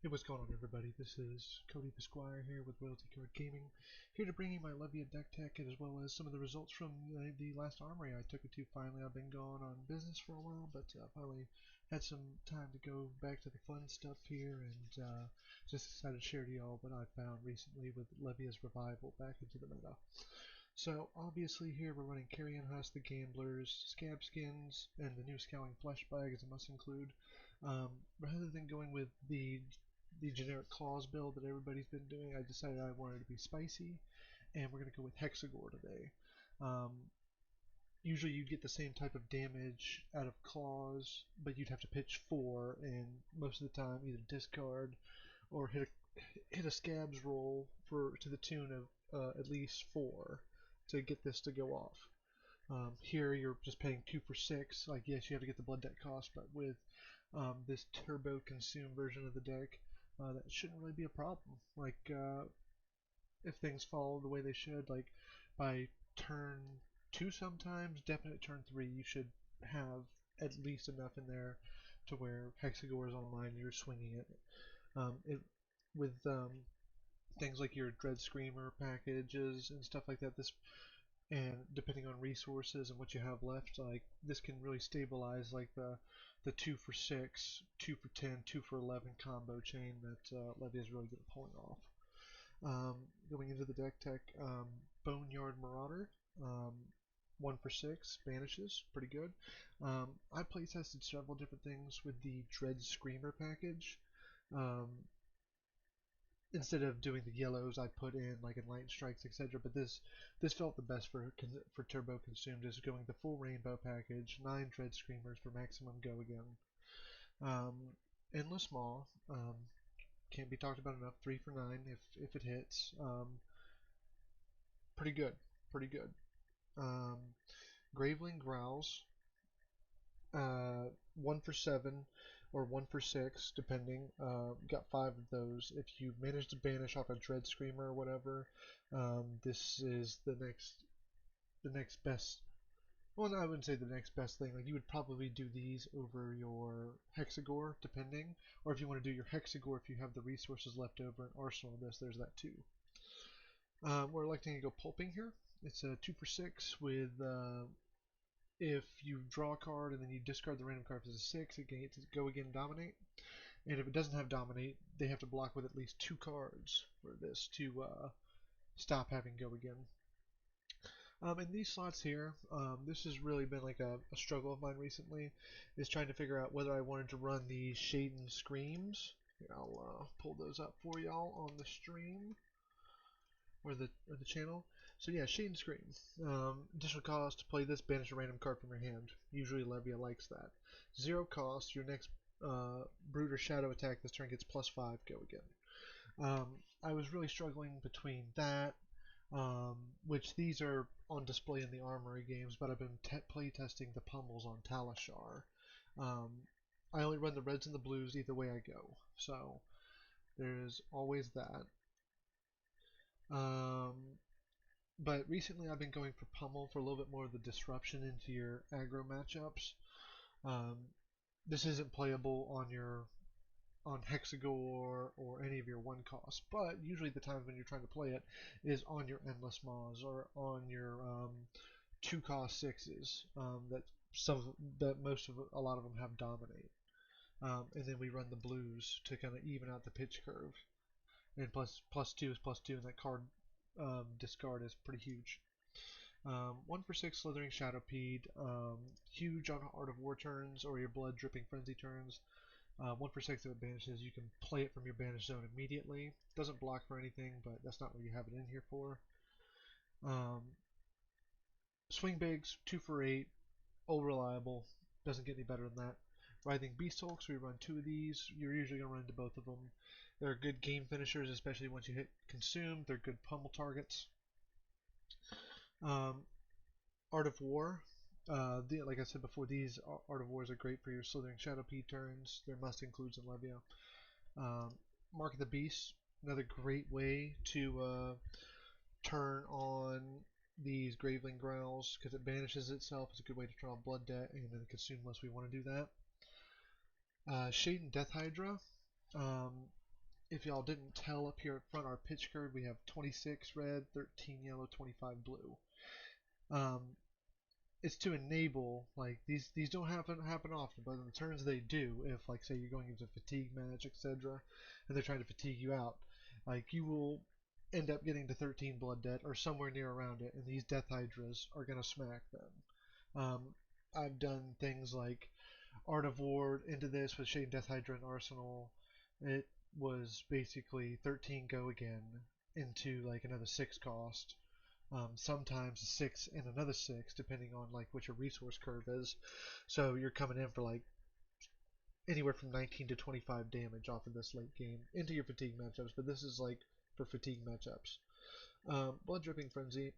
Hey, what's going on, everybody? This is Cody the Squire here with Royalty Card Gaming, here to bring you my Levia deck tech as well as some of the results from the last Armory I took it to. Finally, I've been gone on business for a while, but finally had some time to go back to the fun stuff here, and just decided to share to y'all what I found recently with Levia's revival back into the meta. So obviously here we're running Carrion Husk, the Gamblers, Scab Skins, and the new Scowling Flesh Bag as a must include. Rather than going with the generic claws build that everybody's been doing, I decided I wanted to be spicy, and we're going to go with Hexagore today. Um, Usually you get the same type of damage out of claws, but you'd have to pitch 4, and most of the time either discard or hit a scabs roll to the tune of at least 4 to get this to go off. Here you're just paying 2 for 6. Like, yes, you have to get the blood deck cost, but with this turbo consume version of the deck, that shouldn't really be a problem. Like, if things fall the way they should, like by turn 2 sometimes, definite turn 3, you should have at least enough in there to where Hexagore is online and you're swinging it. With things like your Dread Screamer packages and stuff like that, and depending on resources and what you have left, like this can really stabilize like the 2 for 6, 2 for 10, 2 for 11 combo chain that Levia is really good at pulling off. Going into the deck tech, Boneyard Marauder, 1 for 6, banishes, pretty good. I play tested several different things with the Dread Screamer package. Instead of doing the yellows, I put in like Enlightened Strikes, etc. But this felt the best for turbo consumed, is going the full rainbow package, 9 Dread Screamers for maximum go again. Endless Maw, can't be talked about enough. 3 for 9 if it hits. Pretty good, pretty good. Graveling Growls, 1 for 7 or 1 for 6 depending. Got 5 of those. If you manage to banish off a Dread Screamer or whatever, this is the next best. Well, no, I wouldn't say the next best thing. Like, you would probably do these over your Hexagore, depending. Or if you want to do your Hexagore, if you have the resources left over, an arsenal of this, there's that too. We're electing to go pulping here. It's a 2 for 6 with if you draw a card and then you discard the random card as a 6, it gets to go again dominate. And if it doesn't have dominate, they have to block with at least 2 cards for this to stop having go again. In these slots here, this has really been like a struggle of mine recently, is trying to figure out whether I wanted to run the Shaden Screams. Here, I'll pull those up for y'all on the stream or the channel. So yeah, Shaden Scream. Additional cost to play this, banish a random card from your hand. Usually Levia likes that. 0 cost, your next Brute or Shadow attack this turn gets +5, go again. I was really struggling between that, which these are on display in the Armory games, but I've been play testing the pummels on Talishar. I only run the reds and the blues either way I go, so there's always that. But recently I've been going for pummel for a little bit more of the disruption into your aggro matchups. This isn't playable on Hexagore or any of your 1 costs, but usually the times when you're trying to play it is on your Endless Maws or on your 2 cost 6s that a lot of them have dominate. And then we run the blues to kind of even out the pitch curve. And +2 is +2, and that card discard is pretty huge. 1 for 6 Slithering Shadowpede, huge on Art of War turns or your Blood Dripping Frenzy turns. 1 for 6 if it banishes, you can play it from your banish zone immediately. Doesn't block for anything, but that's not what you have it in here for. Swing Bigs, 2 for 8, old reliable, doesn't get any better than that. Writhing Beast Hulks, we run 2 of these. You're usually going to run into both of them. They're good game finishers, especially once you hit consume. They're good pummel targets. Art of War, like I said before, these Art of Wars are great for your Slithering Shadowpede turns. They're must includes in Levia. Mark of the Beast, another great way to turn on these Graveling Growls because it banishes itself. It's a good way to turn on Blood Debt and then consume unless we want to do that. Shaden Death Hydra. if y'all didn't tell up here at front, our pitch card, we have 26 red, 13 yellow, 25 blue. Um, it's to enable, like, these don't happen often, but in the turns they do, if, like, say you're going into a fatigue match, etc., and they're trying to fatigue you out, like, you will end up getting to 13 blood debt or somewhere near around it, and these death hydras are gonna smack them. I've done things like Art of War into this with Shade Death Hydra and Arsenal. It was basically 13 go again into like another 6 cost. Sometimes a 6 and another 6 depending on like what your resource curve is. So you're coming in for like anywhere from 19 to 25 damage off of this late game into your fatigue matchups, but this is like for fatigue matchups. Blood Dripping Frenzy.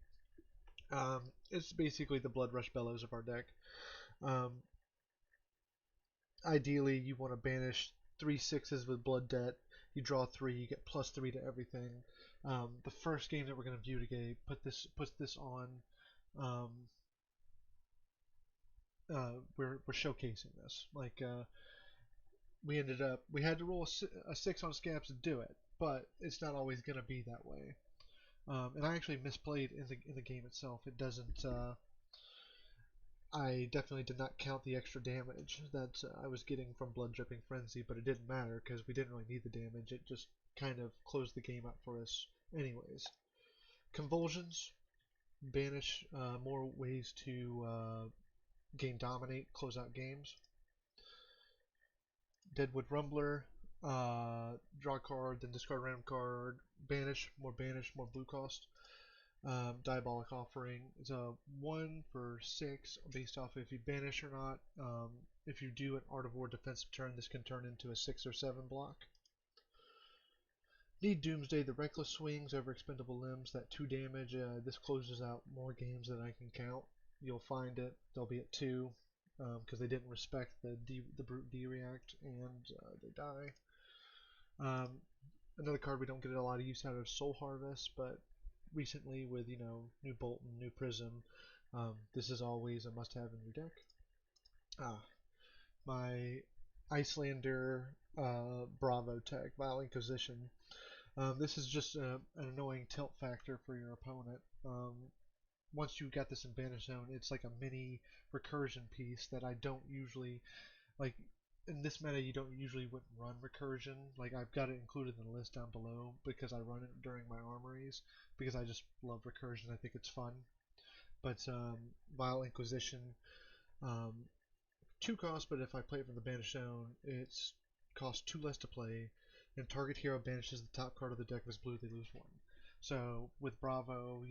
It's basically the Blood Rush Bellows of our deck. Um, Ideally, you want to banish 3/6s with Blood Debt. You draw 3, you get +3 to everything. The first game that we're going to view today puts this on. Um, we're showcasing this. Like we had to roll a 6 on Scabs to do it, but it's not always going to be that way. And I actually misplayed in the game itself. It doesn't. I definitely did not count the extra damage that I was getting from Blood Dripping Frenzy, but it didn't matter because we didn't really need the damage. It just kind of closed the game out for us anyways. Convulsions, banish more ways to game dominate, close out games. Deadwood Rumbler, draw a card, then discard a random card, banish, more blue cost. Diabolic Offering is a 1 for 6 based off if you banish or not. If you do an Art of War defensive turn, this can turn into a 6 or 7 block. Need Doomsday, the Reckless Swings over Expendable Limbs, that 2 damage. This closes out more games than I can count. You'll find it. They'll be at 2 because they didn't respect the Brute D react and they die. Another card we don't get a lot of use out of Soul Harvest, but recently with new Bolton, new Prism, this is always a must-have in your deck. My Icelander Bravo tech, Vile Inquisition. This is just an annoying tilt factor for your opponent. Once you got this in Banish Zone, it's like a mini recursion piece that I don't usually like. In this meta, you don't usually wouldn't run recursion. Like I've got it included in the list down below because I run it during my armories because I just love recursion. I think it's fun. But Vile Inquisition, um, 2 cost, but if I play it from the Banish Zone, it's costs 2 less to play, and target hero banishes the top card of the deck if it's blue, they lose 1. So with Bravo,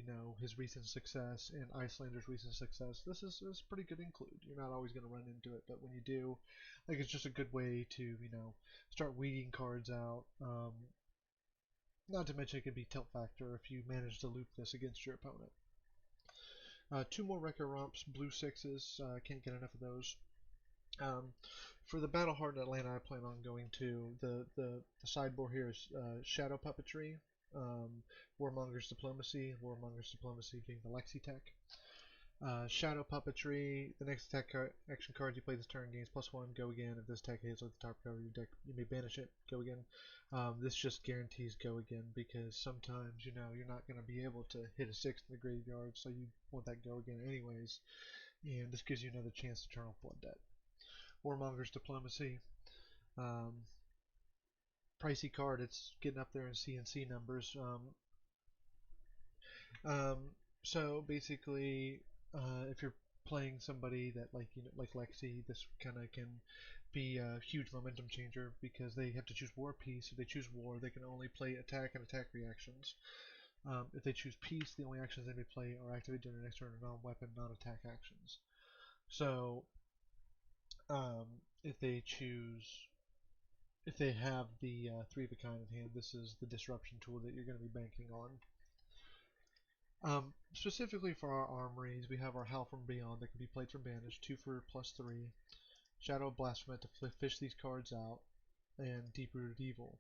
his recent success and Icelander's recent success, this is pretty good include. You're not always going to run into it, but when you do, like it's just a good way to start weeding cards out. Not to mention it can be tilt factor if you manage to loop this against your opponent. 2 more Wrecker Romps, blue 6s. Can't get enough of those. For the Battle Hardened Atlanta, I plan on going to the sideboard here is Shadow Puppetry, Warmonger's Diplomacy being the Lexi tech. Shadow Puppetry, the next attack action card you play this turn gains +1, go again. If this attack hits with the top card of your deck, you may banish it, go again. This just guarantees go again because sometimes, you're not going to be able to hit a 6 in the graveyard, so you want that go again anyways. And this gives you another chance to turn off Blood Debt. Warmonger's Diplomacy. Pricey card, it's getting up there in CNC numbers. So basically, if you're playing somebody that like Lexi, this kind of can be a huge momentum changer because they have to choose War or Peace. If they choose War, they can only play attack and attack reactions. If they choose Peace, the only actions they may play are activate during the next turn or non-weapon, non-attack actions. So if they have the 3 of a kind in hand, this is the disruption tool that you're going to be banking on. Specifically for our armories, we have our Howl from Beyond that can be played from Banish, 2 for +3. Shadow of Blasphement to fish these cards out, and Deep Rooted Evil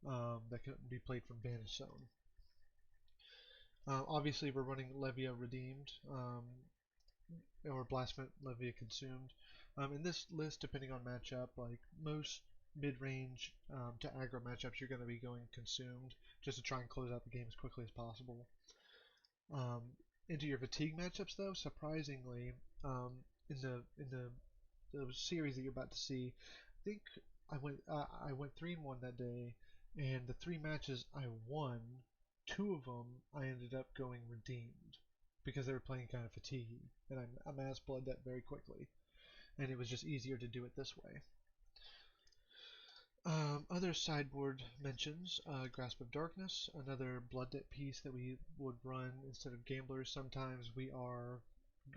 that can be played from Banish Zone. Obviously, we're running Levia Redeemed, or Blasphement Levia Consumed. In this list, depending on matchup, like most mid-range to aggro matchups, you're going to be going consumed just to try and close out the game as quickly as possible. Um, into your fatigue matchups, though, surprisingly, in the series that you're about to see, I think I went 3-1 that day, and the 3 matches I won, 2 of them I ended up going redeemed because they were playing kind of fatigue, and I mass bled that very quickly, and it was just easier to do it this way. Other sideboard mentions, Grasp of Darkness, another Blood Debt piece that we would run instead of Gamblers. Sometimes we are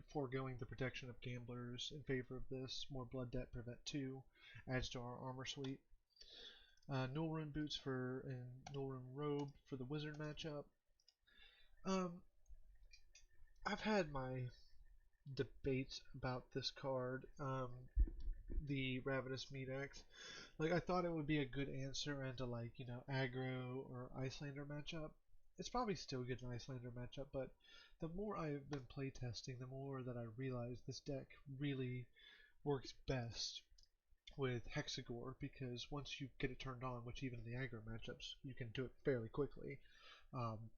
foregoing the protection of Gamblers in favor of this. More Blood Debt, Prevent 2, adds to our armor suite. Null Rune Boots and Null Rune Robe for the Wizard matchup. I've had my debates about this card, the Ravenous Meat-Axe. Like, I thought it would be a good answer into, like, you know, aggro or Icelander matchup. It's probably still good in Icelander matchup, but the more I've been playtesting, the more that I realize this deck really works best with Hexagore, because once you get it turned on, which even in the aggro matchups, you can do it fairly quickly.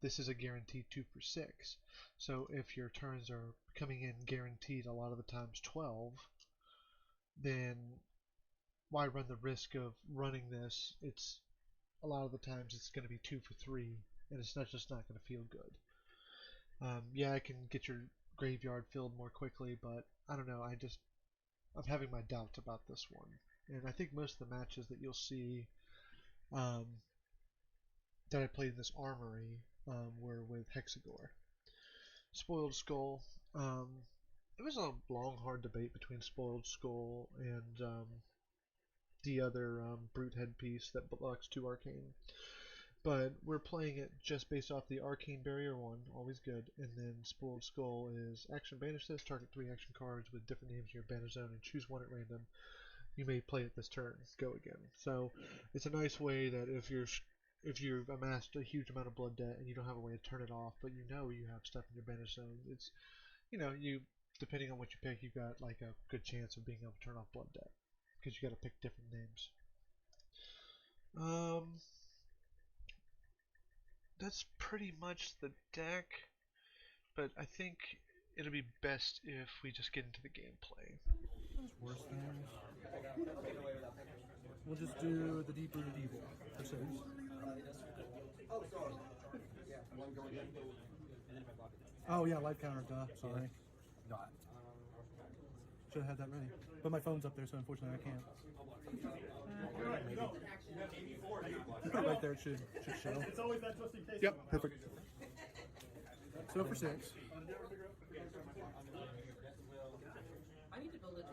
This is a guaranteed 2 for 6. So if your turns are coming in guaranteed a lot of the times 12, then why run the risk of running this? It's a lot of the times it's going to be 2 for 3, and it's just not going to feel good. Yeah, I can get your graveyard filled more quickly, but I don't know. I'm having my doubts about this one, and I think most of the matches that you'll see that I played in this Armory were with Hexagore. Spoiled Skull. It was a long, hard debate between Spoiled Skull and the other Brute Head piece that blocks 2 Arcane. But we're playing it just based off the Arcane Barrier 1, always good, and then Spoiled Skull is action banish this, target 3 action cards with different names in your banish zone, and choose 1 at random. You may play it this turn, go again. So it's a nice way that if you've amassed a huge amount of blood debt and you don't have a way to turn it off, but you know you have stuff in your banish zone, it's, you know, you, depending on what you pick, you've got like a good chance of being able to turn off blood debt, because you got to pick different names. That's pretty much the deck, but I think it'll be best if we just get into the gameplay. There's worse things. We'll just do the Deep Rooted Evil for 6. Oh yeah, life counter, duh. Sorry. Should have had that ready. But my phone's up there, so unfortunately I can't. Right there, it should show. It's always that just in case. Yep, perfect. So for 6. I need to build it to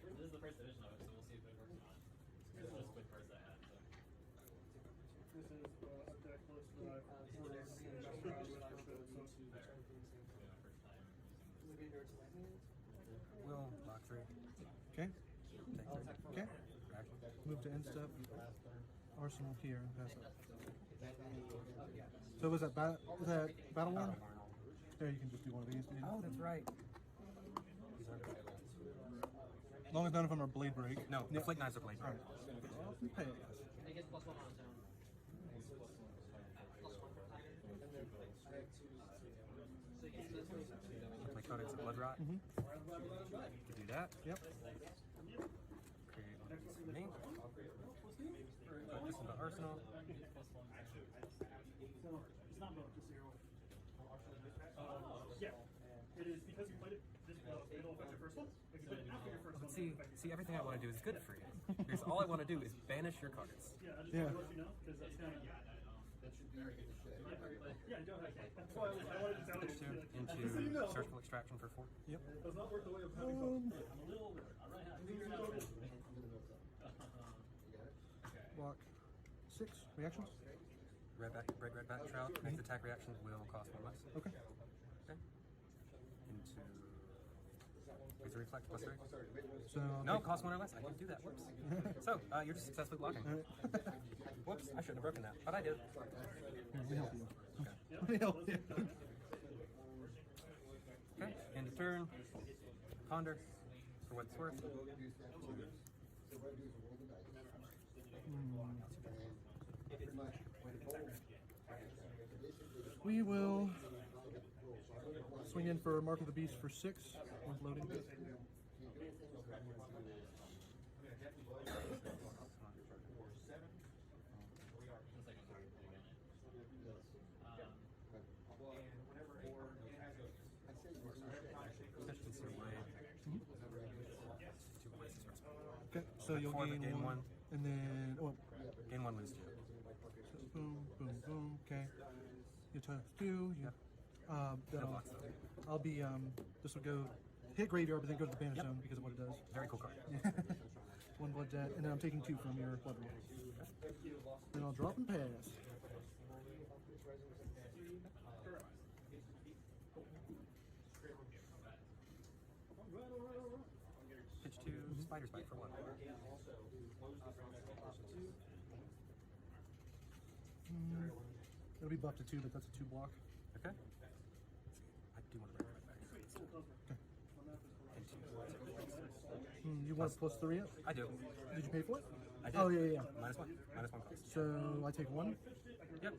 This is the first edition of it, so we'll see if it works or not. This is just quick cards I had. So. This is a deck list that I've Will block 3. Okay. Take 3. Okay. Move to end step. Arsenal here and pass up. So was that battle one? There, you can just do one of these. Oh, that's right. As long as none of them are blade break. No, the flick knives are blade break. Right. It gets +1 on its own. Play Codex of Blood Rot. Mm-hmm. Could do that. Yep. Create one for me. Put this into Arsenal. It's not both, just 0. Yeah. It is because you played it this it'll affect your first one. If you played it after your first one, See, everything I want to do is good for you. Because all I want to do is banish your cards. Yeah, I just want to let you know, because that's kind of... Yeah, don't have to. That's why I wanted to tell you. Into Surgical Extraction for 4. Yep. Does not work the way of having fun. I'm a little older. All right, I figured it out. Block 6. Reactions? Red back trout. Next attack reaction will cost 1 less. Okay. Okay. Into Razor Reflect +3. So No, cost 1 or less. I can do that. Whoops. So, you're just successfully blocking. Whoops, I shouldn't have broken that, but I did. Here, let me help you. Okay. Let me help you. turn. Ponder for what it's worth. We will swing in for Mark of the Beast for 6 with loading. Okay, so you'll gain one, and then Gain 1, lose 2. So boom, boom, boom. Okay, you tough 2. You, Yep. I'll be this will go hit graveyard, but then go to the banish zone because of what it does. Very cool card. 1 blood debt, and then I'm taking 2 from your blood roll. Then I'll drop and pass. Pitch 2, Spider's Bite for 1. It'll be buffed to 2, but that's a 2 block. Okay. I do want to bring it back. And 2. You want plus 3 it? I do. Did you pay for it? I did. Oh, yeah. Minus 1. Minus 1 cost. So I take 1. Yep.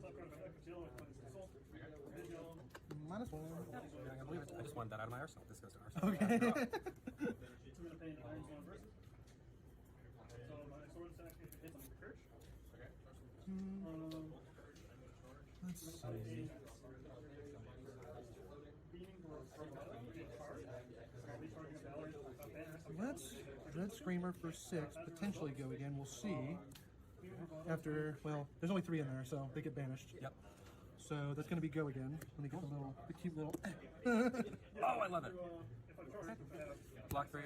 Minus 1. Yeah, I believe it. I just wanted that out of my arsenal. This goes to arsenal. Okay. So I'm gonna pay an Iron Zone versus. So my sword attack, if it hits, I'm gonna curse. Let's see. Let's Red Screamer for 6, potentially go again. We'll see. After, well, there's only 3 in there, so they get banished. Yep. So that's going to be go again. Let me get the cute little. Oh, I love it. Okay. Block 3.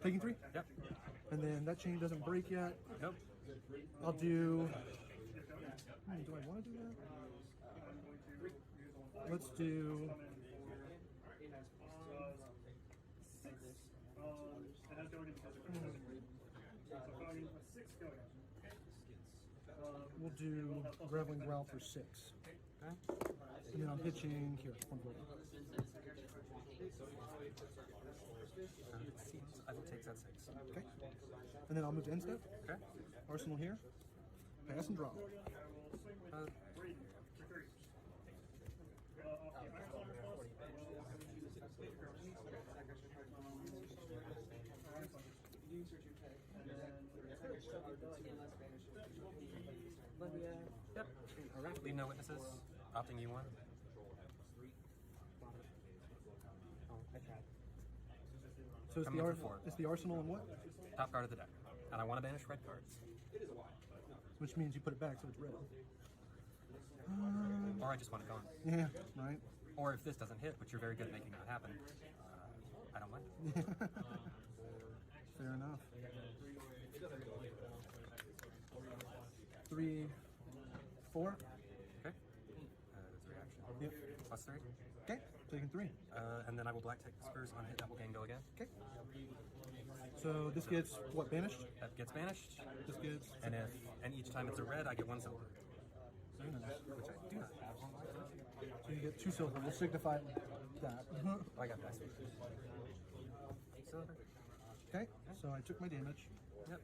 Taking 3? Yep. And then that chain doesn't break yet. Nope. I'll do. Do I want to do that? Let's do. We'll do Reveling Growl for 6. Okay. And then I'm hitching here. 1 blood. It seems I will take that 6. Okay. And then I'll move to end step. Okay. Arsenal here. Pass and draw. Yep. Leave no witnesses. Opting you 1. So it's Coming in for 4. it's the Arsenal and what? Top card of the deck. And I want to banish red cards. Which means you put it back so it's red. Or I just want it gone. Yeah, right. Or if this doesn't hit, which you're very good at making that happen, I don't mind it. Fair enough. 3, 4. Okay. That's a reaction. Yep. Plus 3. Okay, taking 3. And then I will black take Spurs on hit. That will gain go again. Okay. So this gets what, banished? That gets banished. This gets. And each time it's a red, I get 1 silver. Very nice. Which I do not have on my phone. So you get 2 silver. We'll signify that. I got that. Silver. Okay, so I took my damage. Yep.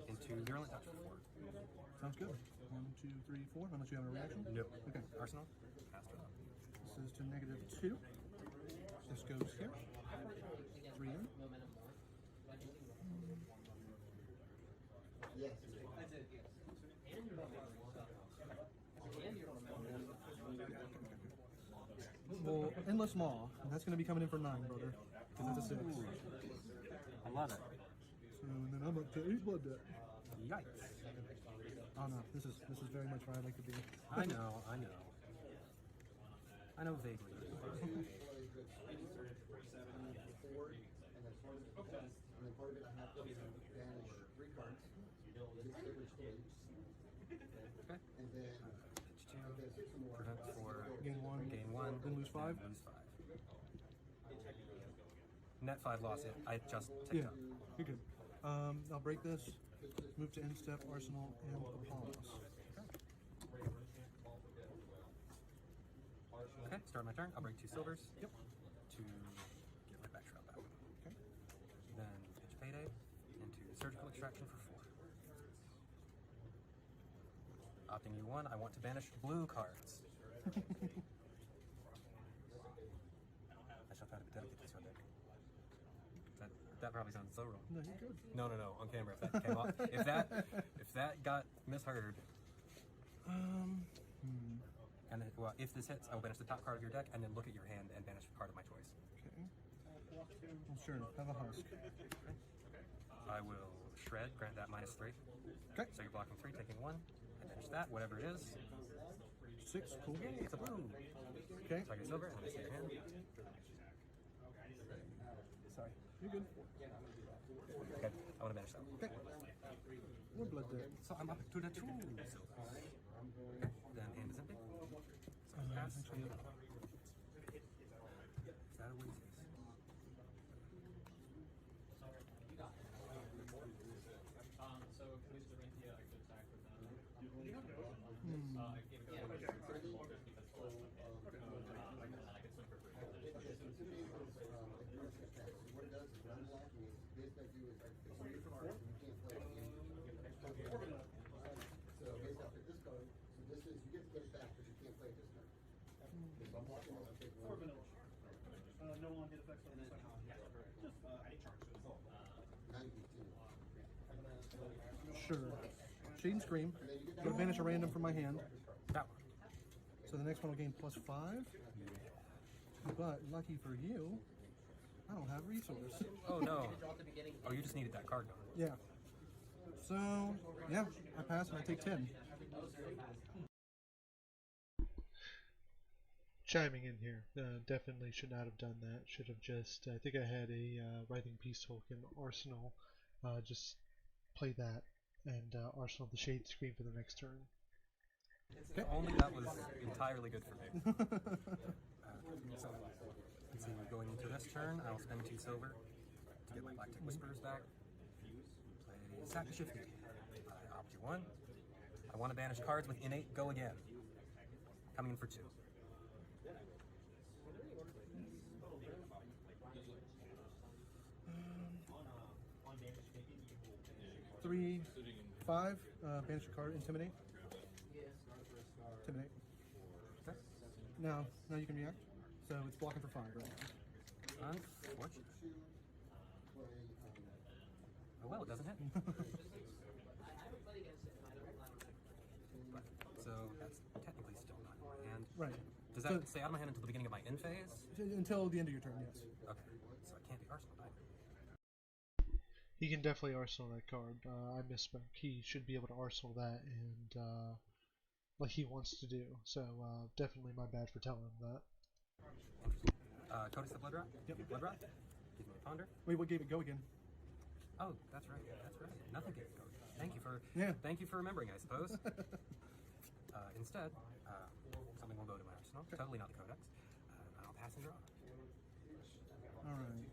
Into virulent touch for 4. Sounds good. 1, 2, 3, 4. Unless you have a reaction. No. Okay. Arsenal. Pass turn. This is to -2. This goes here. 3 in. Well, Endless Maw. And that's going to be coming in for 9, brother. Because it's a 6. I love it. So, and then I'm up to 8 blood debt. Yikes. Oh no, this is very much where I'd like to be. I know. I know vaguely. Okay. Prevent for Gain 1. gain 1. Then lose 5? Lose 5. Net 5 loss. I just ticked Yeah, up. you're good. I'll break this. Move to end step, Arsenal, and Apollos. Okay, start my turn. I'll break 2 silvers. Yep. To get my back trail back. Okay. Then pitch payday into surgical extraction for 4. Opting you 1, I want to banish blue cards. I shall try to dedicate this one deck. That probably sounds so wrong. No, you're good. No, on camera. If that came off, if that got misheard. And then, well, if this hits, I will banish the top card of your deck, and then look at your hand and banish a card of my choice. Okay. Well, sure. Have a husk. Okay. I will shred, grant that -3. Okay. So you're blocking 3, taking 1. I banish that, whatever it is. 6. Cool. It's a blue. Okay. So I get silver, and I see your hand. Sorry. You're good. Okay, I want to banish that. Okay. More blood deck. So I'm up to the 2 silvers. Okay, then hand is empty. So I pass. Actually, Is that a waste? So can we just arrange the good attack with them? I can go because it's less than hit. And then I can swing for free. What it does is unblocking is basically do is like if you card you can't play it again. So basically I'll pick this card. So this is you get to get it back, but you can't play it this turn. So I'm blocking it, I'll take For one. vanilla. No on-hit effects on the second. sure. Shade and Scream. I'm going to banish a random from my hand. That one. So the next one will gain +5. But lucky for you, I don't have resource. Oh no. Oh, you just needed that card gone. Yeah. So, yeah, I pass and I take 10. Chiming in here, definitely should not have done that. Should have just, I think I had a Writhing Peace token arsenal. Just play that and arsenal the Shade Scream for the next turn. If only that was entirely good for me. So, let's see, going into this turn, I will spend 2 silver to get my Black Tick Whisperers back. Play Sack the Shifty. I opt you 1. I want to banish cards with innate go again. Coming in for 2. 3, 5, banish a card, Intimidate. Intimidate. Okay. Now you can react. So it's blocking for 5 right now. Unfortunate. Oh well, it doesn't hit. So that's technically still not in my hand. Right. Does that stay out of my hand until the beginning of my end phase? Until the end of your turn, yes. Okay. So I can't be Arsenal either. He can definitely arsenal that card. I misspoke. He should be able to arsenal that and like he wants to do. So definitely my bad for telling him that. Interesting. Codex the Blood Rot? Yep. Blood Rot? Give me a ponder. Wait, what gave it go again? Oh, that's right. That's right. Nothing gave it go. Thank you for remembering, I suppose. Instead, something will go to my arsenal. Okay. Totally not the Codex. I'll pass and draw. Alright.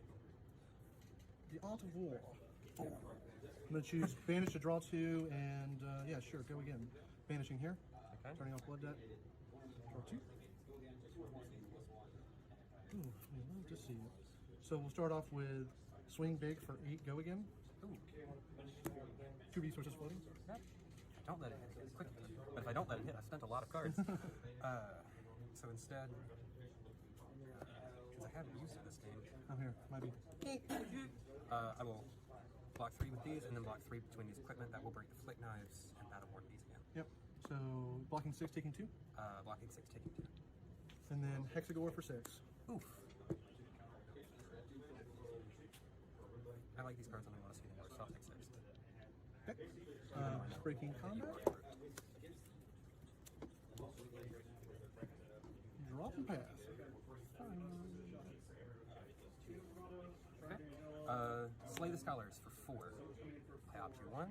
The Art of War. I'm going to choose Banish to draw 2, and yeah, sure, go again. Banishing here. Okay. Turning off Blood Debt. Draw 2. Ooh, I love to see it. So we'll start off with Swing Big for 8, go again. Ooh. 2 resources floating. Yep. Don't let it hit quickly. But if I don't let it hit, I spent a lot of cards. So instead, since I haven't used it this game, Oh, here, might be. I will block 3 with these, and then block 3 between these equipment. That will break the Flick Knives and Battle Ward these again. Yep. So blocking 6, taking 2. Blocking 6, taking 2. And then Hexagore for 6. Oof. I like these cards only want to see them more soft like 6. Okay. Breaking combat. Drop and pass. Okay. Slay the Scholars for 4. I opt you 1.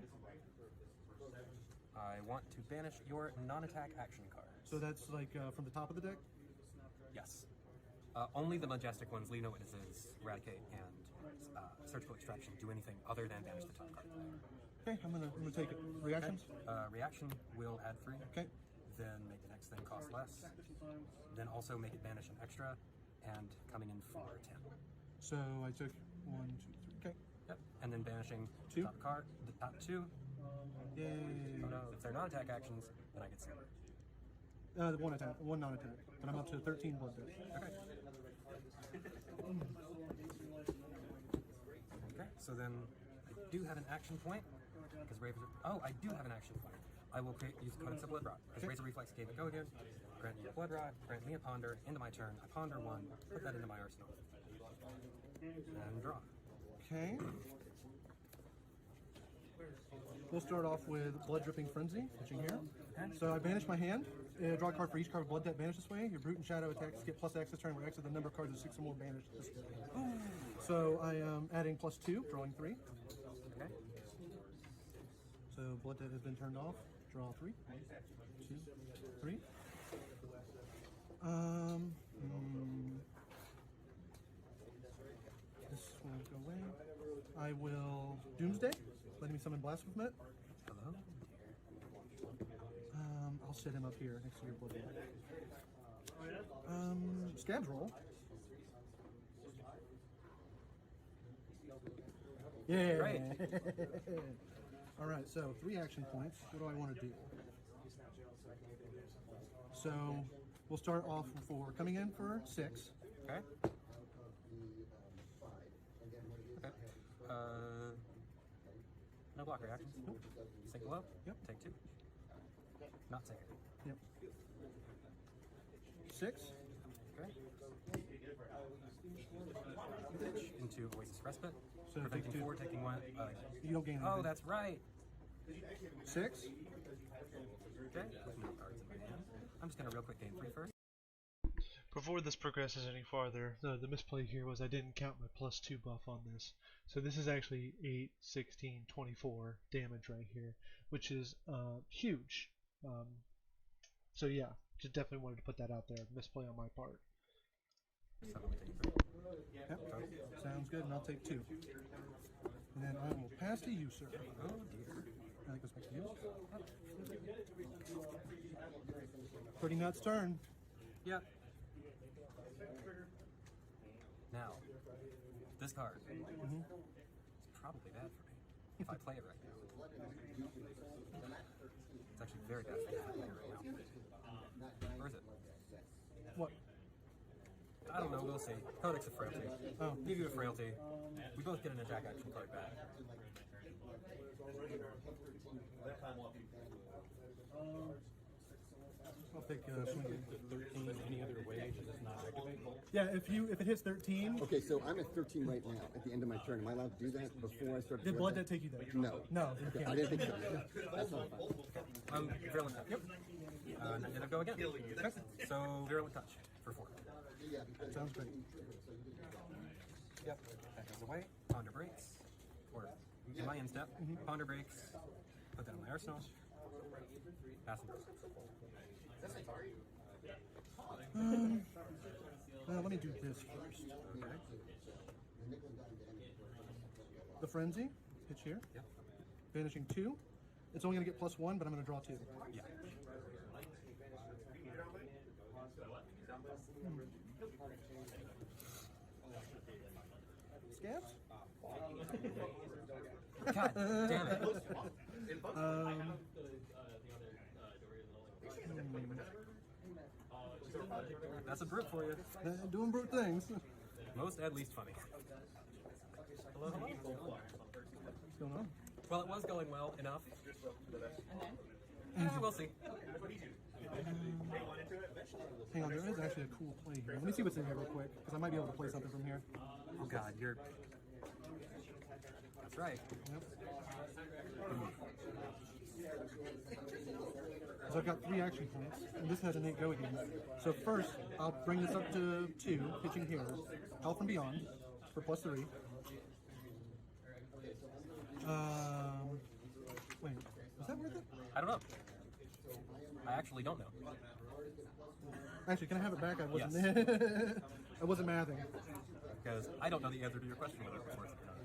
I want to banish your non-attack action card. So that's like from the top of the deck? Yes. Only the majestic ones, Leave No Witnesses, Eradicate, and Surgical Extraction do anything other than banish the top card. Okay, I'm gonna take it. Reactions? Reaction will add 3. Okay. Then make the next thing cost less. less. Then also make it banish an extra, and coming in for 10. So I took 1, 2, 3. Okay. Yep. And then banishing 2. top card, the top 2. Yay. Oh no, if they're non-attack actions, then I get 7. The 1 attack, 1 non-attack. But I'm up to 13 blood death. Okay. Okay, so then I do have an action point. Because Razor. Oh, I do have an action point. I will use Codex of Blood Rot. Because Razor Reflex gave it go again. Grant me a Blood Rot, grant me a Ponder, into my turn. I ponder 1, put that into my arsenal. And draw. Okay. We'll start off with Blood Dripping Frenzy, pitching here. Okay. So I banish my hand. Draw a card for each card with blood that banished this way. Your Brute and Shadow attacks get plus X this turn, where X is the number of cards of 6 or more banished this way. So I am adding +2, drawing 3. Okay. So blood debt has been turned off. Draw 3. 2, 3. This will go away. I will Doomsday. Letting me summon Blasphemous. Hello? I'll set him up here next to your blood. Scabs roll. Yeah. Great. All right. So 3 action points. What do I want to do? So we'll start off for coming in for 6. Okay. Okay. No block reactions. Nope. Sink below. Yep. Take 2. Not sink. Yep. 6. Okay. Into Oasis Respite. So Preventing take 2. 4, taking 1. You don't gain Oh, anything. that's right. 6. Okay. With no cards in my hand. I'm just gonna real quick gain 3 first. Before this progresses any farther, the misplay here was I didn't count my +2 buff on this. So this is actually 8, 16, 24 damage right here, which is huge. So yeah, just definitely wanted to put that out there. Misplay on my part. So I'm gonna take 3. Yep. Sounds good, and I'll take 2. And then I will pass to you, sir. Oh dear. And that goes back to you. 30 nuts turn. Yep. Now, this card is probably bad for me if I play it right now. It's actually very bad for me if I play it right now. Or is it? What? I don't know, we'll see. Codex of Frailty. Oh. Give you a Frailty. We both get an attack action card back. I'll pick swing. 13 any other way, does it not activate? Yeah, if it hits 13, Okay, so I'm at 13 right now, at the end of my turn. Am I allowed to do that before I start? did blood debt take you there? No. No, you Okay, can't. I didn't think so. That's not fine. Virulent Touch. Yep. Not gonna go again. Okay. So, Virulent Touch for 4. Sounds great. Yep. That goes away. Ponder breaks. Or in my end step, Ponder breaks. Put that in my arsenal. Pass and proceed. Let me do this first. Okay. The Frenzy, pitch here. Yep. Vanishing 2. It's only going to get +1, but I'm going to draw 2. Yeah. Scabs? God damn it. That's a brute for you. Doing brute things. Most at least funny. Hello, hello. What's going on? Well, it was going well enough. We'll see. Hang on, there is actually a cool play here. Let me see what's in here real quick, because I might be able to play something from here. Oh god, you're... That's right. Yep. So I've got 3 action points, and this has an 8 go again. So first, I'll bring this up to 2, pitching here. Hell from Beyond for +3. Wait, was that worth it? I don't know. I actually don't know. Actually, can I have it back? I wasn't. Yes. I wasn't mathing. Because I don't know the answer to your question whether it's worth it or not.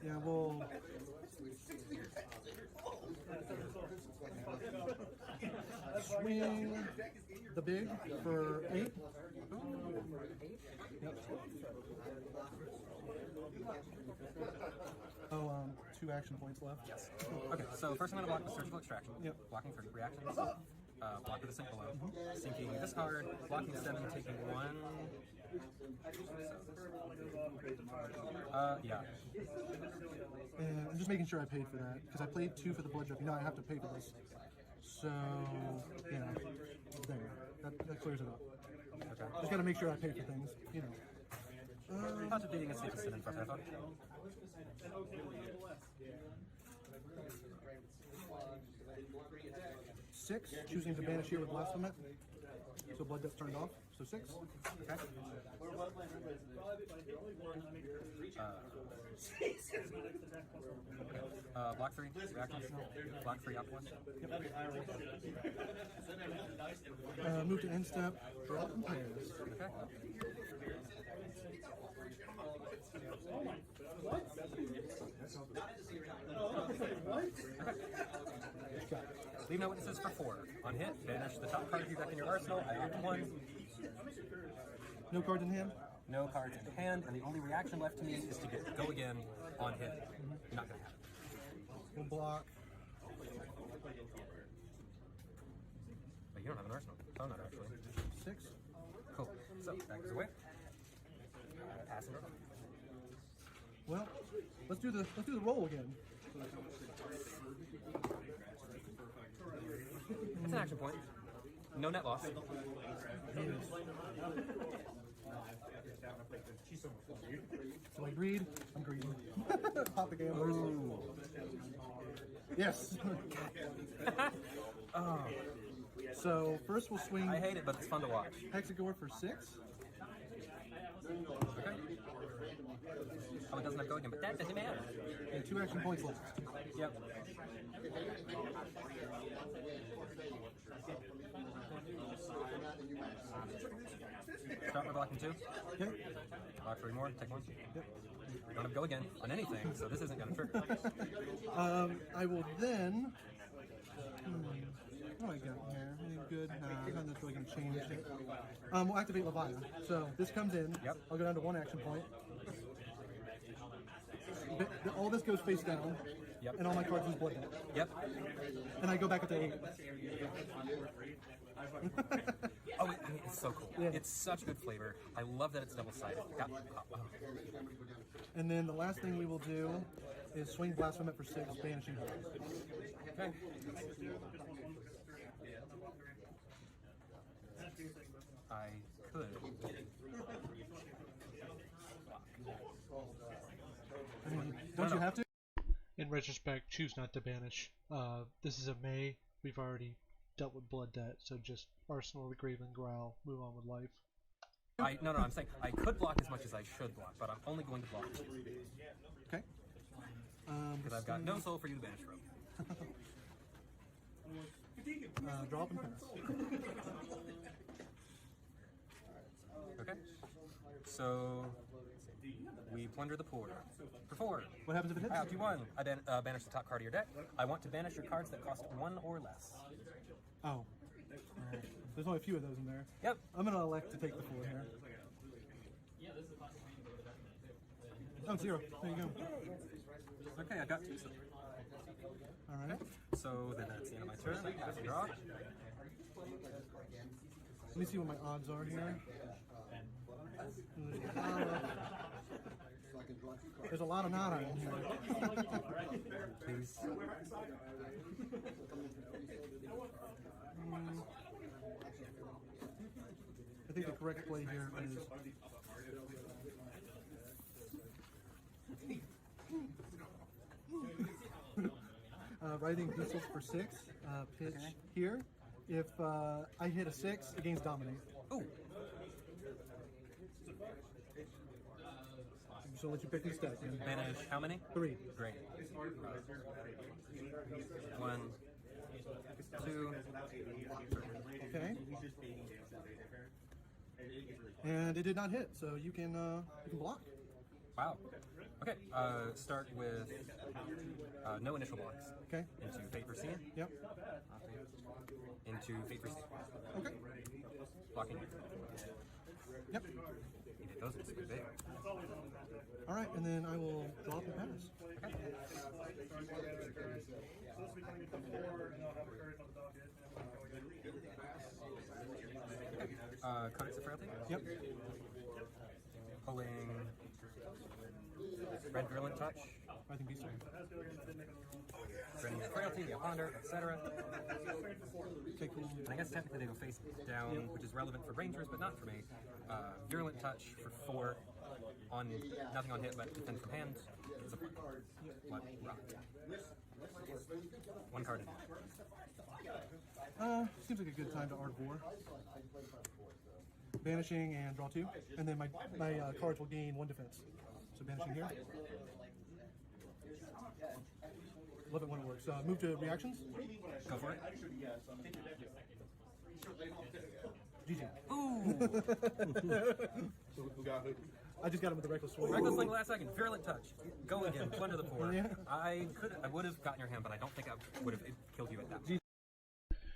Yeah, well, swing the big for 8. Yep. Oh, 2 action points left. Yes. Okay, so first I'm going to block with Surgical Extraction. Yep. Blocking for reactions. Block with a sink below. Sinking this card. Blocking 7, taking 1. Yeah. And I'm just making sure I paid for that, because I played 2 for the blood drip. You know I have to pay for this. So, yeah. There. That clears it up. Okay. Just gotta make sure I pay for things, you know. Not being a citizen in front of that. 6, choosing to banish here with Blasphemous. So blood depth turned off. So 6. Okay. Block 3, reactions. Block 3, up 1. Move to end step, drop and pass. Okay. Leave no witnesses for 4. On hit, banish the top card of your deck in your arsenal. I act 1. No cards in hand? No cards in hand, and the only reaction left to me is to get go again on hit. Not gonna happen. We'll block. But you don't have an arsenal. Oh, not actually. 6. Cool. So that goes away. Pass it. Well, let's do the roll again. It's an action point. No net loss. So I greed. I'm greedy. Pop the gamblers. Yes. Oh, So first we'll swing I hate it, but it's fun to watch. Hexagore for 6. Okay. Oh, it doesn't have go again, but that doesn't matter. And 2 action points left. Yep. Start with blocking 2. Okay. Block 3 more. Take 1. Yep. Don't have go again on anything, so this isn't going to trigger. I will then. What do I got here? Anything good? Nah, nothing that's really going to change it. We'll activate Levia. So this comes in. Yep. I'll go down to 1 action point. All this goes face down. Yep. And all my cards lose blood damage. Yep. And I go back up to 8. Oh, I mean, it's so cool. Yeah. It's such good flavor. I love that it's double-sided. And then the last thing we will do is swing Blasphemous for 6, banishing her. Okay. I could. I mean, don't you have to? In retrospect, choose not to banish. This is a May. We've already dealt with blood debt, so just Arsenal the Graven Growl, move on with life. No, I'm saying I could block as much as I should block, but I'm only going to block Okay. because I've got no soul for you to banish from. Drop and pass. Okay. So we plunder the poor for 4. What happens if it hits? I have you 1. I banish the top card of your deck. I want to banish your cards that cost 1 or less. Oh. Alright. There's only a few of those in there. Yep. I'm going to elect to take the 4 here. Oh, 0. There you go. Okay, I got 2. So. Alright. So then that's the end of my turn. I pass and draw. Let me see what my odds are here. There's a lot of nada in here. Please. I think the correct play here is writing Diesel for 6, pitch here. If I hit a 6, it gains Dominate. Ooh. So I'll let you pick these stats. Banish how many? 3. Great. 1, 2. Okay. And it did not hit, so you can block. Wow. Okay. Start with No initial blocks. Okay. Into Fate for Seeing. Yep. Into Fate for Seeing. Okay. Blocking. Yep. You did those it's big. All right, and then I will draw up and pass. So this will be coming into 4, and I'll have a curse on the docket, and we'll go again. Codex of Frailty. Yep. Pulling Red Virulent Touch. I think these two. Draining the Frailty, the Ponder, etc. Okay, cool. And I guess technically they go face down, which is relevant for Rangers, but not for me. Virulent Touch for 4. On nothing on hit, but defend from hand. It's a what? Rock. 1 card in hand. Seems like a good time to Art War. Banishing and draw 2, and then my cards will gain 1 defense. So banishing here. Love it when it works. Move to reactions. Go for it. GG. Ooh! I just got him with the reckless swing. Reckless Swing last second. Virulent Touch. Go again. Plunder the poor. Yeah. I would have gotten your hand, but I don't think I would have killed you at that point.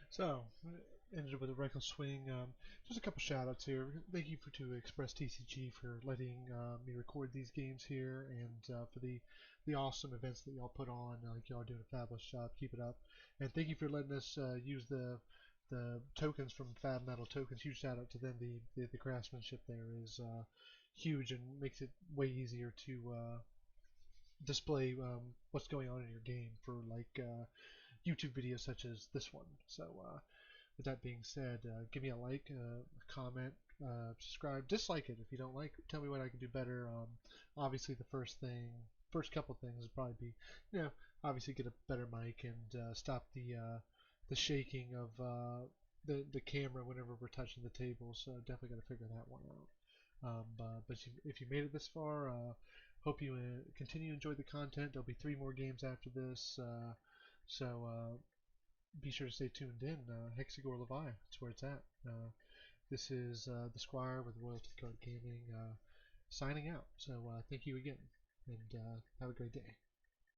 So, ended with a reckless swing. Just a couple shout outs here. Thank you to Express TCG for letting me record these games here, and for the awesome events that y'all put on. Like y'all are doing a fabulous job. Keep it up. And thank you for letting us use the tokens from Fab Metal Tokens. Huge shout out to them. The craftsmanship there is huge and makes it way easier to display what's going on in your game for like YouTube videos such as this one. So with that being said, give me a like, a comment, subscribe, dislike it if you don't like. Tell me what I can do better. Obviously the first couple things would probably be, obviously get a better mic and stop the shaking of the camera whenever we're touching the table. So definitely got to figure that one out. But if you made it this far, hope you continue to enjoy the content. There'll be 3 more games after this, so be sure to stay tuned in. Hexagore Levia, that's where it's at. This is the Squire with Royalty Card Gaming signing out. So thank you again, and have a great day.